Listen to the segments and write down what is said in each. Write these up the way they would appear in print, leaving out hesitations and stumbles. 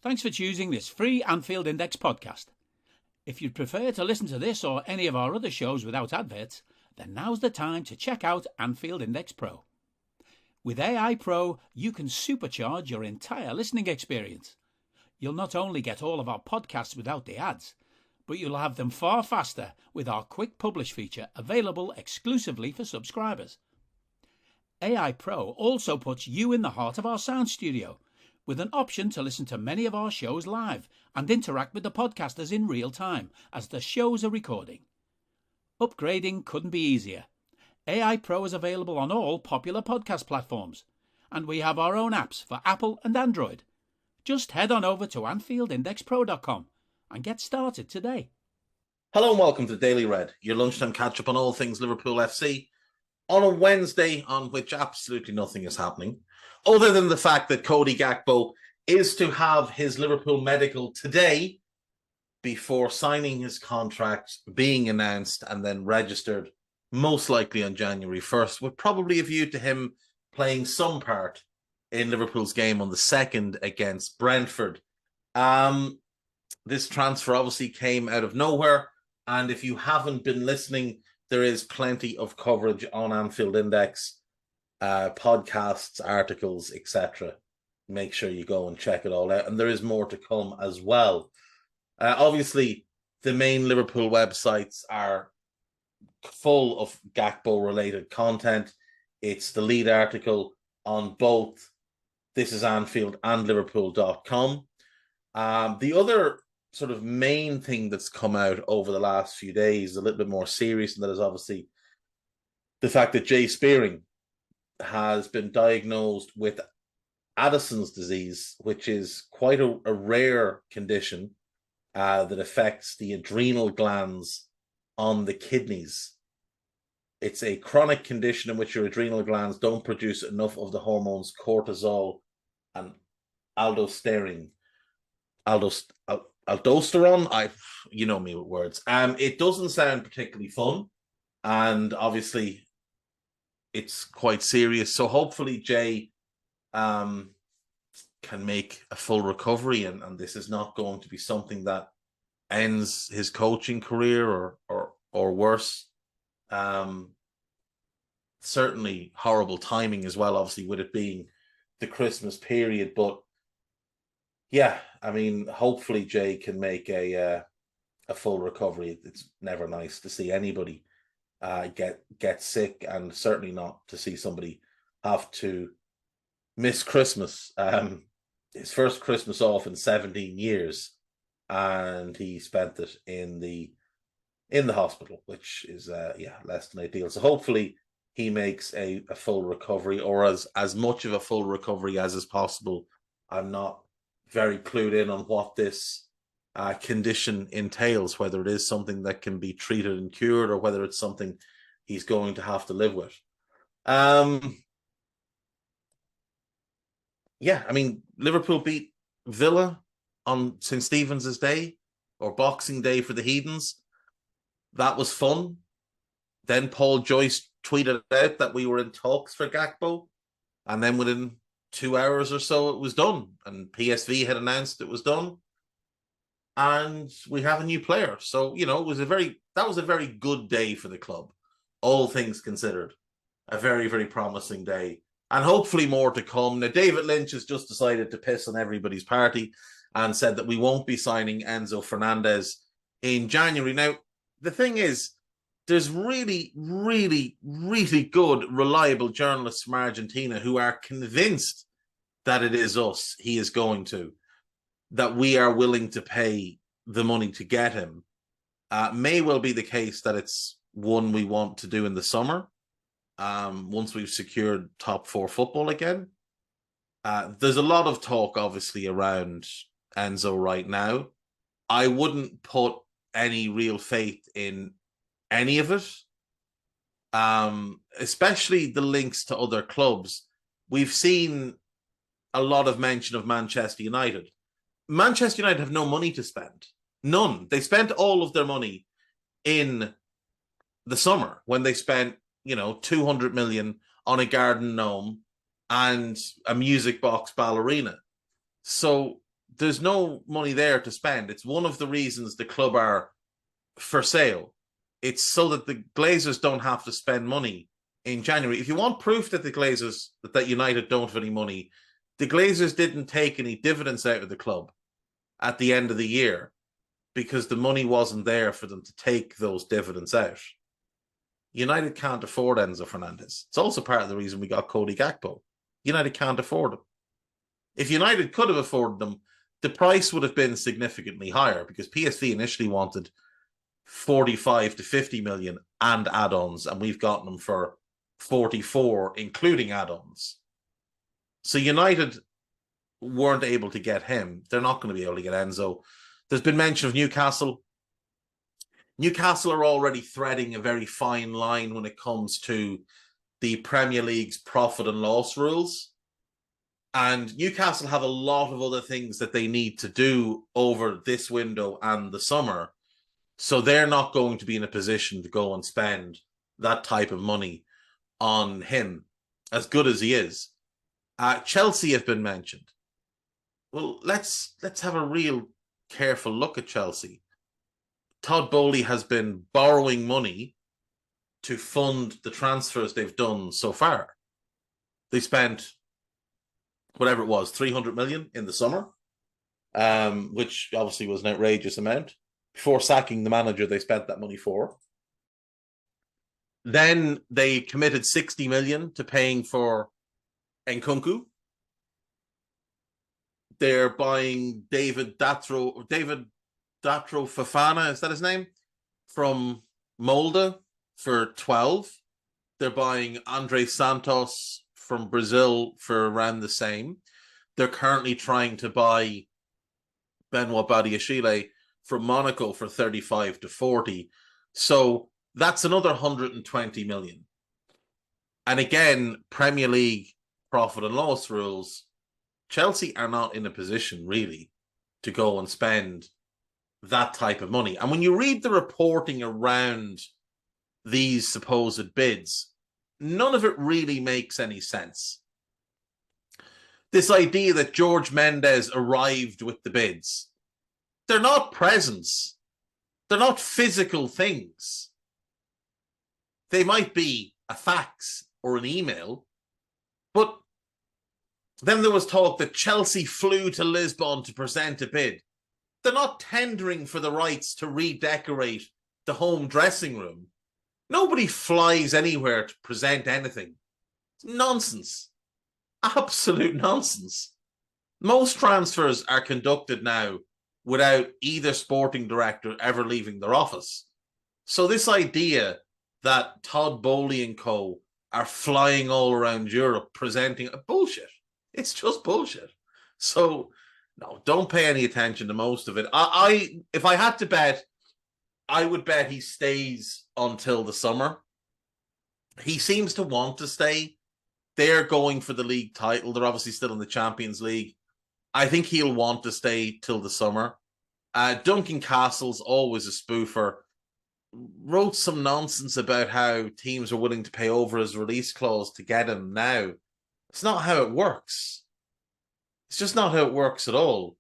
Thanks for choosing this free Anfield Index podcast. If you'd prefer to listen to this or any of our other shows without adverts, then now's the time to check out Anfield Index Pro. With AI Pro, you can supercharge your entire listening experience. You'll not only get all of our podcasts without the ads, but you'll have them far faster with our Quick Publish feature available exclusively for subscribers. AI Pro also puts you in the heart of our sound studio, with an option to listen to many of our shows live and interact with the podcasters in real time as the shows are recording. Upgrading couldn't be easier. AI Pro is available on all popular podcast platforms, and we have our own apps for Apple and Android. Just head on over to AnfieldIndexPro.com and get started today. Hello and welcome to Daily Red, your lunchtime catch-up on all things Liverpool FC, on a Wednesday on which absolutely nothing is happening, other than the fact that Cody Gakpo is to have his Liverpool medical today before signing his contract, being announced and then registered, most likely on January 1st, with probably a view to him playing some part in Liverpool's game on the 2nd against Brentford. This transfer obviously came out of nowhere, and if you haven't been listening, there is plenty of coverage on Anfield Index, podcasts, articles, etc. Make sure you go and check it all out, and there is more to come as well. Obviously, the main Liverpool websites are full of Gakpo-related content. It's the lead article on both This Is Anfield and Liverpool.com. The other sort of main thing that's come out over the last few days, a little bit more serious, and that is obviously the fact that Jay Spearing has been diagnosed with Addison's disease, which is quite a rare condition that affects the adrenal glands on the kidneys. It's a chronic condition in which your adrenal glands don't produce enough of the hormones cortisol and aldosterone. Aldosterone, you know me with words. It doesn't sound particularly fun, and obviously it's quite serious. So hopefully Jay can make a full recovery, and this is not going to be something that ends his coaching career or worse. Certainly horrible timing as well, obviously, with it being the Christmas period. But yeah, I mean, hopefully Jay can make a full recovery. It's never nice to see anybody get sick, and certainly not to see somebody have to miss Christmas. His first Christmas off in 17 years, and he spent it in the hospital, which is less than ideal. So hopefully he makes a full recovery, or as much of a full recovery as is possible. I'm not very clued in on what this condition entails, whether it is something that can be treated and cured, or whether it's something he's going to have to live with. Yeah, I mean, Liverpool beat Villa on St. Stephen's Day, or Boxing Day for the heathens. That was fun. Then Paul Joyce tweeted out that we were in talks for Gakpo, and then within 2 hours or so it was done, and PSV had announced it was done, and we have a new player. So, you know, that was a very good day for the club, all things considered. A very, very promising day, and hopefully more to come. Now, David Lynch has just decided to piss on everybody's party and said that we won't be signing Enzo Fernandez in January. Now, the thing is, there's really, really, really good, reliable journalists from Argentina who are convinced that it is us he is going to, that we are willing to pay the money to get him. May well be the case that it's one we want to do in the summer, once we've secured top 4 football again. There's a lot of talk, obviously, around Enzo right now. I wouldn't put any real faith in any of it, especially the links to other clubs. We've seen a lot of mention of Manchester United. Manchester United have no money to spend. None. They spent all of their money in the summer when they spent, 200 million on a garden gnome and a music box ballerina. So there's no money there to spend. It's one of the reasons the club are for sale. It's so that the Glazers don't have to spend money in January. If you want proof that the Glazers, that United don't have any money, the Glazers didn't take any dividends out of the club at the end of the year because the money wasn't there for them to take those dividends out. United can't afford Enzo Fernandez. It's also part of the reason we got Cody Gakpo. United can't afford him. If United could have afforded them, the price would have been significantly higher because PSV initially wanted 45 to 50 million and add-ons, and we've gotten them for 44, including add-ons. So United weren't able to get him. They're not going to be able to get Enzo. There's been mention of Newcastle. Newcastle are already threading a very fine line when it comes to the Premier League's profit and loss rules. And Newcastle have a lot of other things that they need to do over this window and the summer. So they're not going to be in a position to go and spend that type of money on him, as good as he is. Chelsea have been mentioned. Well, let's have a real careful look at Chelsea. Todd Boehly has been borrowing money to fund the transfers they've done so far. They spent whatever it was, 300 million in the summer, which obviously was an outrageous amount. Before sacking the manager, they spent that money for. Then they committed 60 million to paying for Nkunku. They're buying David Datro Fofana, is that his name? From Molde for 12. They're buying Andre Santos from Brazil for around the same. They're currently trying to buy Benoit Badiashile from Monaco for 35 to 40. So that's another 120 million. And again, Premier League profit and loss rules, Chelsea are not in a position really to go and spend that type of money. And when you read the reporting around these supposed bids, none of it really makes any sense. This idea that George Mendes arrived with the bids, they're not presents. They're not physical things. They might be a fax or an email, but then there was talk that Chelsea flew to Lisbon to present a bid. They're not tendering for the rights to redecorate the home dressing room. Nobody flies anywhere to present anything. It's nonsense. Absolute nonsense. Most transfers are conducted now without either sporting director ever leaving their office. So this idea that Todd Boehly and co are flying all around Europe presenting bullshit. It's just bullshit. So no, don't pay any attention to most of it. If I had to bet, I would bet he stays until the summer. He seems to want to stay. They're going for the league title. They're obviously still in the Champions League. I think he'll want to stay till the summer. Duncan Castle's always a spoofer. Wrote some nonsense about how teams are willing to pay over his release clause to get him now. It's not how it works. It's just not how it works at all.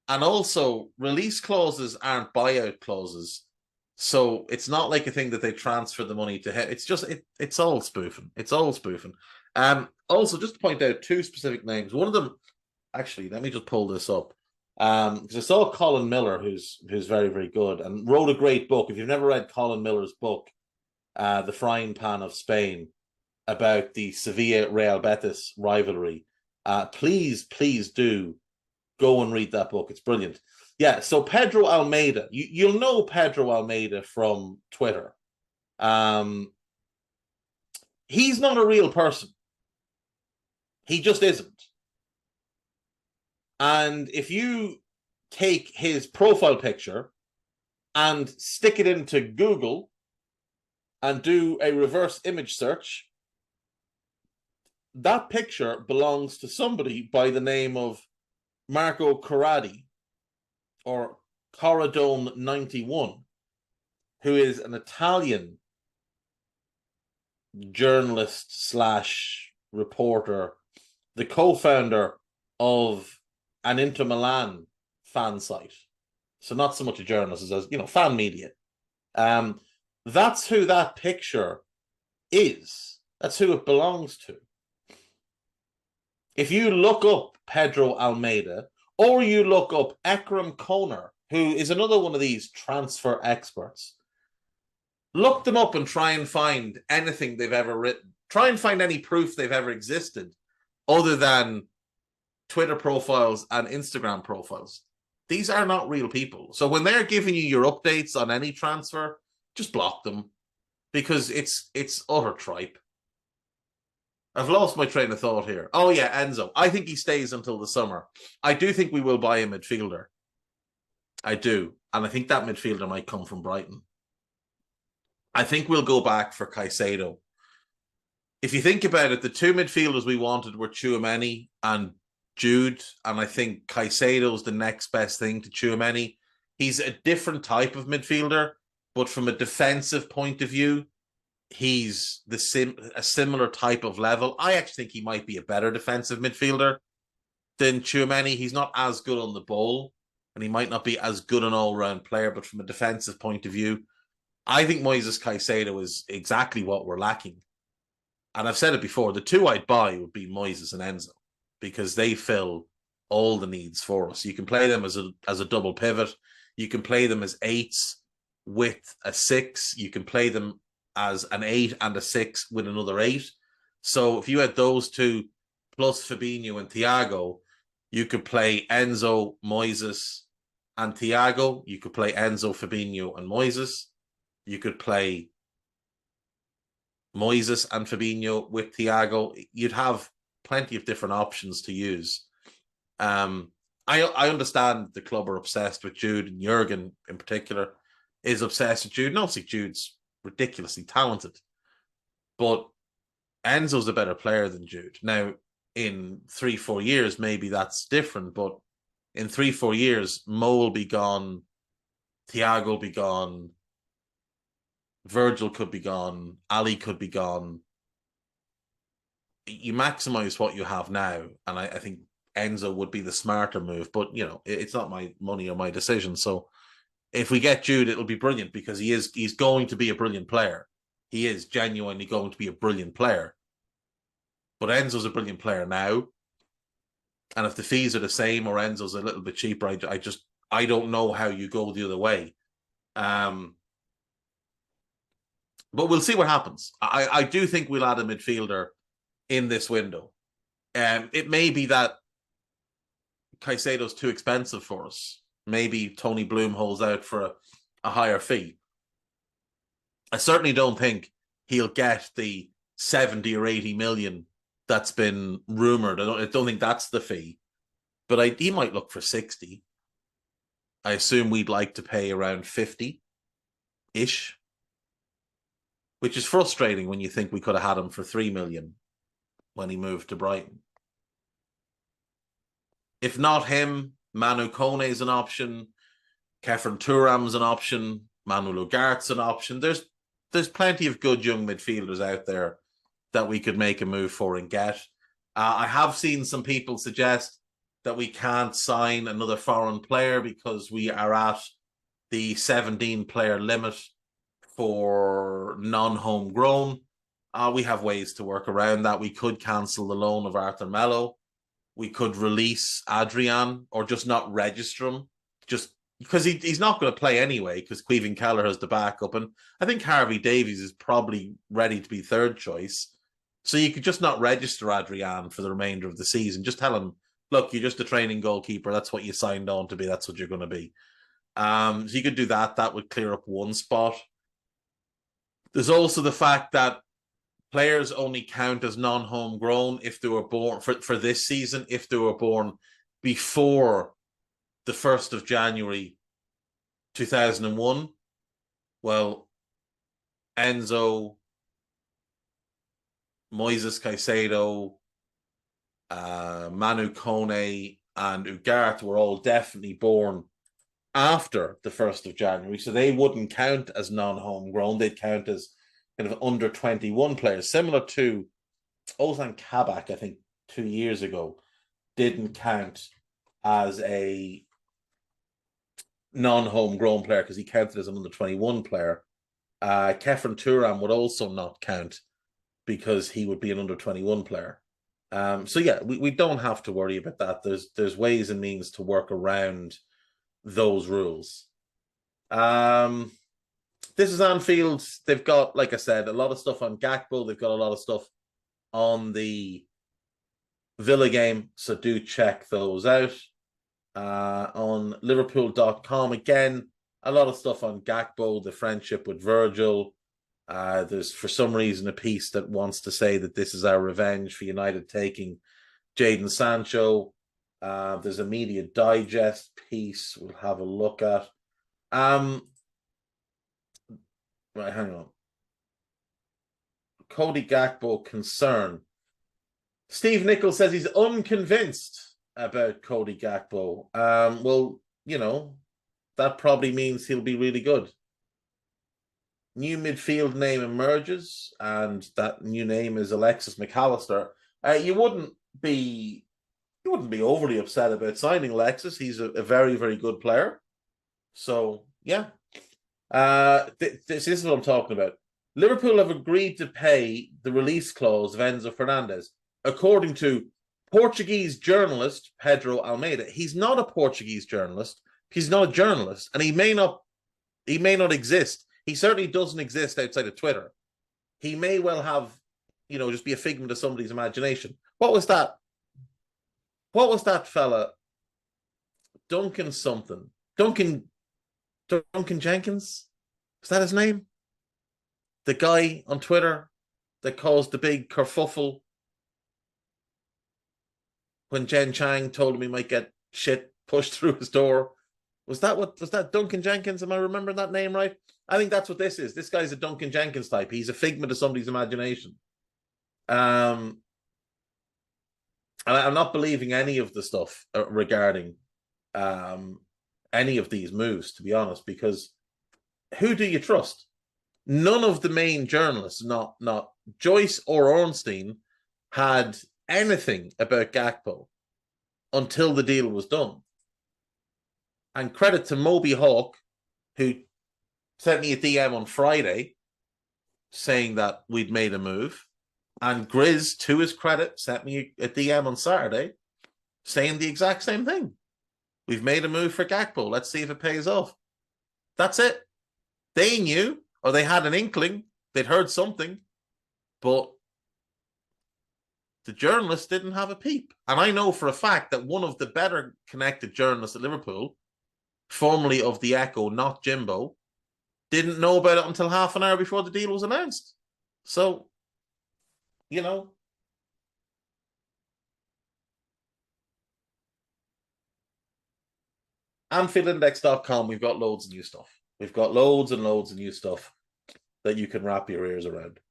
And also, release clauses aren't buyout clauses. So it's not like a thing that they transfer the money to him. It's just, it's all spoofing. It's all spoofing. Also, just to point out two specific names. One of them, actually, let me just pull this up. Because I saw Colin Miller, who's very, very good, and wrote a great book. If you've never read Colin Miller's book, The Frying Pan of Spain, about the Sevilla-Real Betis rivalry, please do go and read that book. It's brilliant. Yeah, so Pedro Almeida, you'll know Pedro Almeida from Twitter. He's not a real person. He just isn't. And if you take his profile picture and stick it into Google and do a reverse image search, that picture belongs to somebody by the name of Marco Corradi, or Corradone 91, who is an Italian journalist / reporter, the co-founder of an Inter Milan fan site. So not so much a journalist as, fan media. That's who that picture is. That's who it belongs to. If you look up Pedro Almeida or you look up Ekram Koner, who is another one of these transfer experts, look them up and try and find anything they've ever written. Try and find any proof they've ever existed other than Twitter profiles and Instagram profiles. These are not real people. So when they're giving you your updates on any transfer, just block them because it's utter tripe. I've lost my train of thought here. Oh, yeah, Enzo. I think he stays until the summer. I do think we will buy a midfielder. I do. And I think that midfielder might come from Brighton. I think we'll go back for Caicedo. If you think about it, the two midfielders we wanted were Tchouaméni and Jude. And I think Caicedo's the next best thing to Tchouaméni. He's a different type of midfielder, but from a defensive point of view, he's a similar type of level. I actually think he might be a better defensive midfielder than Tchouaméni. He's not as good on the ball, and he might not be as good an all-round player, but from a defensive point of view, I think Moises Caicedo is exactly what we're lacking. And I've said it before, the two I'd buy would be Moises and Enzo, because they fill all the needs for us. You can play them as a double pivot. You can play them as eights with a six. You can play them as an 8 and a 6 with another 8. So if you had those two plus Fabinho and Thiago, you could play Enzo, Moises, and Thiago. You could play Enzo, Fabinho, and Moises. You could play Moises and Fabinho with Thiago. You'd have plenty of different options to use. I understand the club are obsessed with Jude, and Jurgen in particular is obsessed with Jude. And obviously Jude's ridiculously talented, but Enzo's a better player than Jude. Now, in 3-4 years, maybe that's different, but in 3-4 years, Mo will be gone, Thiago will be gone, Virgil could be gone, Ali could be gone. You maximize what you have now, and I think Enzo would be the smarter move, but it's not my money or my decision. So if we get Jude, it'll be brilliant because he's going to be a brilliant player. He is genuinely going to be a brilliant player. But Enzo's a brilliant player now. And if the fees are the same or Enzo's a little bit cheaper, I don't know how you go the other way. But we'll see what happens. I do think we'll add a midfielder in this window. It may be that Caicedo's too expensive for us. Maybe Tony Bloom holds out for a higher fee. I certainly don't think he'll get the 70 or 80 million that's been rumoured. I don't think that's the fee. But he might look for 60. I assume we'd like to pay around 50-ish. Which is frustrating when you think we could have had him for 3 million when he moved to Brighton. If not him, Manu Kone is an option. Kefren Turam's an option. Manuel Ugarte's an option. There's plenty of good young midfielders out there that we could make a move for and get. I have seen some people suggest that we can't sign another foreign player because we are at the 17-player limit for non-homegrown. We have ways to work around that. We could cancel the loan of Arthur Melo. We could release Adrian or just not register him, just because he's not going to play anyway because Queven Keller has the backup. And I think Harvey Davies is probably ready to be third choice. So you could just not register Adrian for the remainder of the season. Just tell him, look, you're just a training goalkeeper. That's what you signed on to be. That's what you're going to be. So you could do that. That would clear up one spot. There's also the fact that players only count as non-homegrown if they were born for this season, if they were born before the 1st of January 2001. Well, Enzo, Moises Caicedo, Manu Kone, and Ugarte were all definitely born after the 1st of January, so they wouldn't count as non-homegrown. They'd count as kind of under 21 players, similar to Ozan Kabak, I think 2 years ago, didn't count as a non-homegrown player because he counted as an under-21 player. Kefren Turan would also not count because he would be an under-21 player. So yeah, we don't have to worry about that. There's ways and means to work around those rules. This is Anfield. They've got, like I said, a lot of stuff on Gakpo. They've got a lot of stuff on the Villa game, so do check those out. On Liverpool.com, again, a lot of stuff on Gakpo, the friendship with Virgil. There's, for some reason, a piece that wants to say that this is our revenge for United taking Jadon Sancho. There's a Media Digest piece we'll have a look at. Right, hang on. Cody Gakpo concern. Steve Nichols says he's unconvinced about Cody Gakpo. Well, you know, that probably means he'll be really good. New midfield name emerges, and that new name is Alexis McAllister. You wouldn't be overly upset about signing Alexis. He's a very, very good player. So yeah, this is what I'm talking about. Liverpool have agreed to pay the release clause of Enzo Fernandez, according to Portuguese journalist Pedro Almeida. He's not a Portuguese journalist. He's not a journalist, and he may not exist. He certainly doesn't exist outside of Twitter. He may well have, just be a figment of somebody's imagination. What was that? What was that fella? Duncan something. Duncan Jenkins? Is that his name? The guy on Twitter that caused the big kerfuffle when Jen Chang told him he might get shit pushed through his door. Was that Duncan Jenkins? Am I remembering that name right? I think that's what this is. This guy's a Duncan Jenkins type. He's a figment of somebody's imagination. And I'm not believing any of the stuff regarding any of these moves, to be honest, because who do you trust? None of the main journalists, not Joyce or Ornstein, had anything about Gakpo until the deal was done. And credit to Moby Hawk, who sent me a DM on Friday saying that we'd made a move. And Grizz, to his credit, sent me a DM on Saturday saying the exact same thing. We've made a move for Gakpo. Let's see if it pays off. That's it. They knew, or they had an inkling. They'd heard something. But the journalists didn't have a peep. And I know for a fact that one of the better connected journalists at Liverpool, formerly of the Echo, not Jimbo, didn't know about it until half an hour before the deal was announced. So, AnfieldIndex.com, we've got loads of new stuff. We've got loads and loads of new stuff that you can wrap your ears around.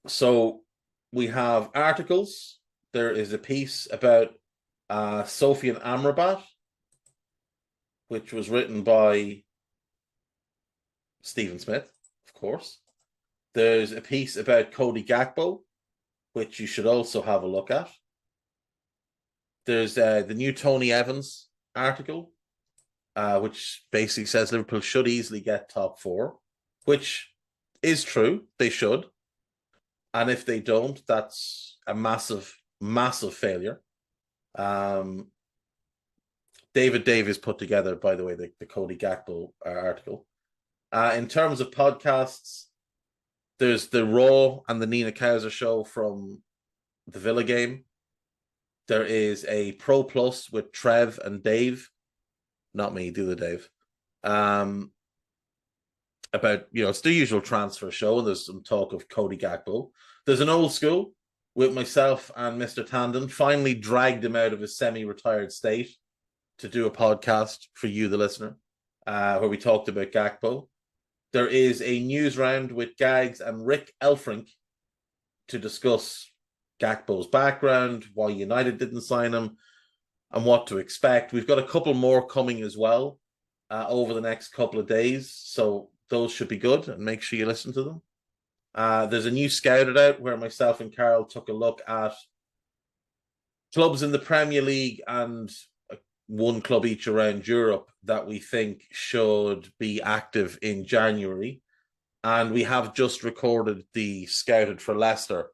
So we have articles. There is a piece about Sofian Amrabat, which was written by Stephen Smith, of course. There's a piece about Cody Gakpo, which you should also have a look at. There's the new Tony Evans article, which basically says Liverpool should easily get top four, which is true. They should. And if they don't, that's a massive, massive failure. David Davies put together, by the way, the Cody Gakpo article. In terms of podcasts, there's the Raw and the Nina Kauser show from the Villa game. There is a Pro Plus with Trev and Dave. Not me, the other Dave. About, it's the usual transfer show, and there's some talk of Cody Gakpo. There's an old school with myself and Mr. Tandon. Finally dragged him out of his semi-retired state to do a podcast for you, the listener, where we talked about Gakpo. There is a news round with Gags and Rick Elfrink to discuss Gakpo's background, why United didn't sign him, and what to expect. We've got a couple more coming as well over the next couple of days, so those should be good, and make sure you listen to them. There's a new Scouted out where myself and Carl took a look at clubs in the Premier League and one club each around Europe that we think should be active in January. And we have just recorded the Scouted for Leicester,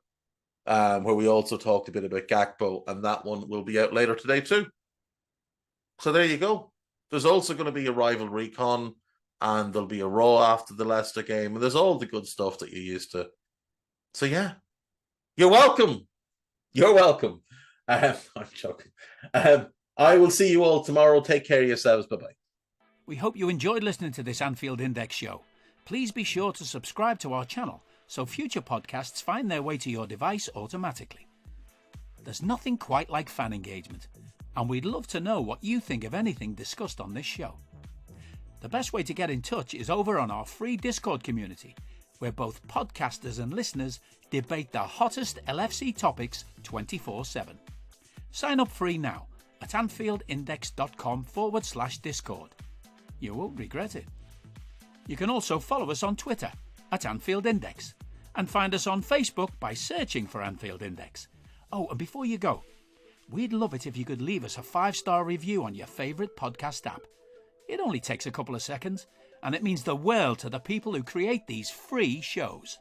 where we also talked a bit about Gakpo, and that one will be out later today too. So there you go. There's also going to be a rival recon, and there'll be a Raw after the Leicester game, and there's all the good stuff that you're used to. So yeah, you're welcome. You're welcome. I'm joking. I will see you all tomorrow. Take care of yourselves. Bye-bye. We hope you enjoyed listening to this Anfield Index show. Please be sure to subscribe to our channel so future podcasts find their way to your device automatically. There's nothing quite like fan engagement, and we'd love to know what you think of anything discussed on this show. The best way to get in touch is over on our free Discord community, where both podcasters and listeners debate the hottest LFC topics 24/7. Sign up free now at AnfieldIndex.com/Discord. You won't regret it. You can also follow us on Twitter at Anfield Index and find us on Facebook by searching for Anfield Index. Oh, and before you go, we'd love it if you could leave us a 5-star review on your favourite podcast app. It only takes a couple of seconds, and it means the world to the people who create these free shows.